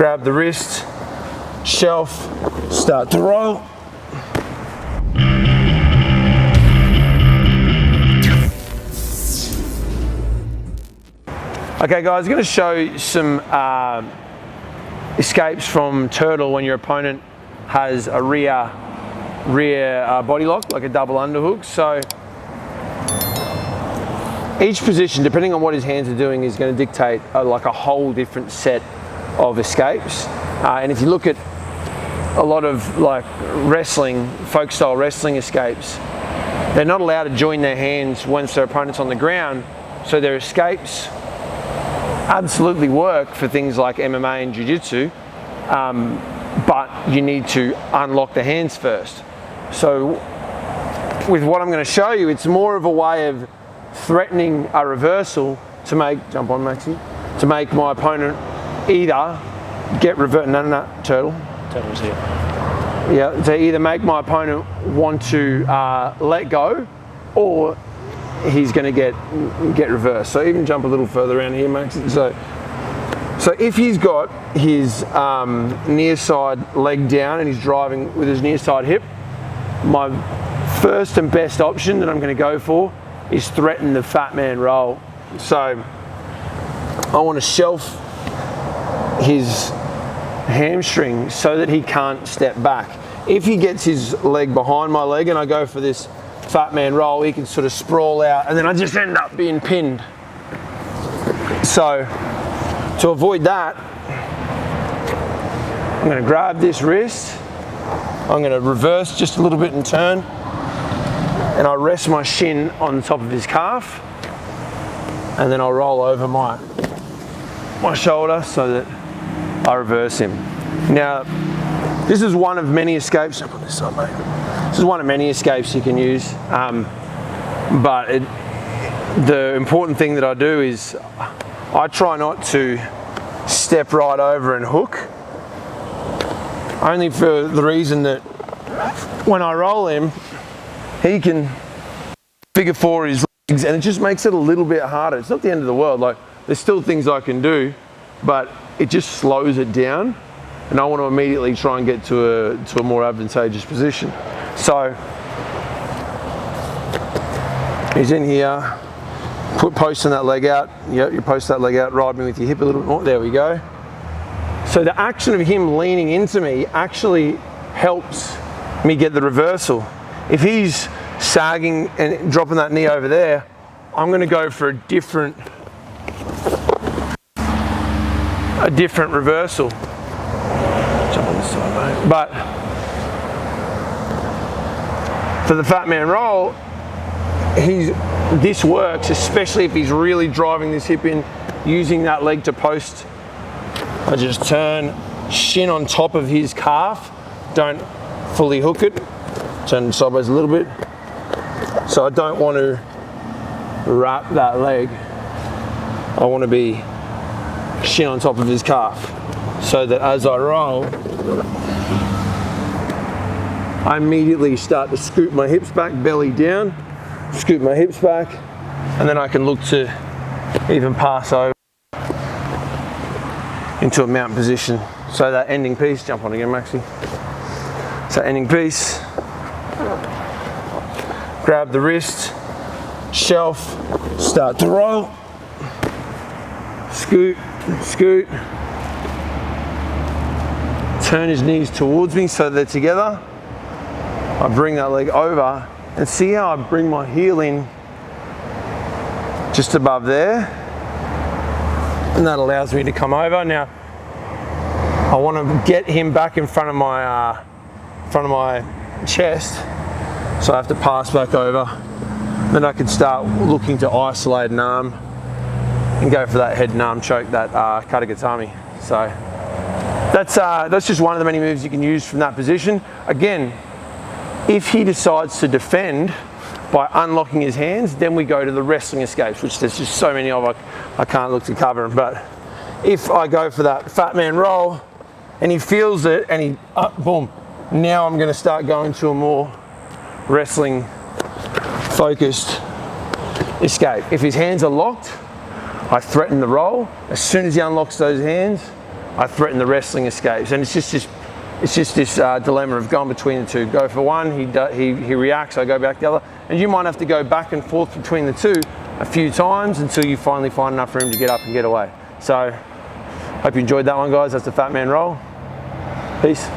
grab the wrist, shelf, start to roll. Okay guys, I'm going to show you some escapes from turtle when your opponent has a rear body lock, like a double underhook. So each position, depending on what his hands are doing, is going to dictate like a whole different set of escapes. And if you look at a lot of like wrestling, folk style wrestling escapes, they're not allowed to join their hands once their opponent's on the ground. So their escapes absolutely work for things like MMA and Jiu-Jitsu, but you need to unlock the hands first. So with what I'm going to show you, it's more of a way of threatening a reversal to make, jump on Maxi, to make my opponent either get turtle's here. Yeah, to either make my opponent want to let go, or he's going to get reversed. So even jump a little further around here, Max. So if he's got his near side leg down and he's driving with his near side hip, my first and best option that I'm going to go for is threaten the fat man roll. So I want to shelf his hamstring so that he can't step back. If he gets his leg behind my leg and I go for this fat man roll, he can sort of sprawl out and then I just end up being pinned. So to avoid that, I'm going to grab this wrist, I'm going to reverse just a little bit and turn, and I rest my shin on the top of his calf, and then I'll roll over my shoulder so that I reverse him. Now, this is one of many escapes. Jump on this side, mate. This is one of many escapes you can use, but the important thing that I do is I try not to step right over and hook, only for the reason that when I roll him, he can figure four his legs, and it just makes it a little bit harder. It's not the end of the world. Like, there's still things I can do, but it just slows it down, and I want to immediately try and get to a more advantageous position. So he's in here, posting that leg out. Yep, you post that leg out, ride me with your hip a little bit more. There we go. So the action of him leaning into me actually helps me get the reversal. If he's sagging and dropping that knee over there, I'm going to go for a different reversal. Jump on this side, mate. But for the fat man roll, this works, especially if he's really driving this hip in, using that leg to post. I just turn, shin on top of his calf, don't fully hook it, turn sideways a little bit. So I don't want to wrap that leg. I want to be shin on top of his calf, so that as I roll, I immediately start to scoop my hips back, belly down, scoop my hips back, and then I can look to even pass over into a mount position. So that ending piece, jump on again, Maxi. So ending piece, grab the wrist, shelf, start to roll, scoot, scoot, turn his knees towards me so they're together. I bring that leg over, and see how I bring my heel in just above there, and that allows me to come over. Now I want to get him back in front of my chest, so I have to pass back over. Then I can start looking to isolate an arm and go for that head and arm choke, that katagatame. So that's just one of the many moves you can use from that position. Again, if he decides to defend by unlocking his hands, then we go to the wrestling escapes, which there's just so many of, I can't look to cover them. But if I go for that fat man roll and he feels it and he, boom, now I'm going to start going to a more wrestling focused escape. If his hands are locked, I threaten the roll. As soon as he unlocks those hands, I threaten the wrestling escapes. And it's just this dilemma of going between the two. Go for one, he reacts, I go back the other. And you might have to go back and forth between the two a few times until you finally find enough room to get up and get away. So, hope you enjoyed that one, guys. That's the Fat Man Roll. Peace.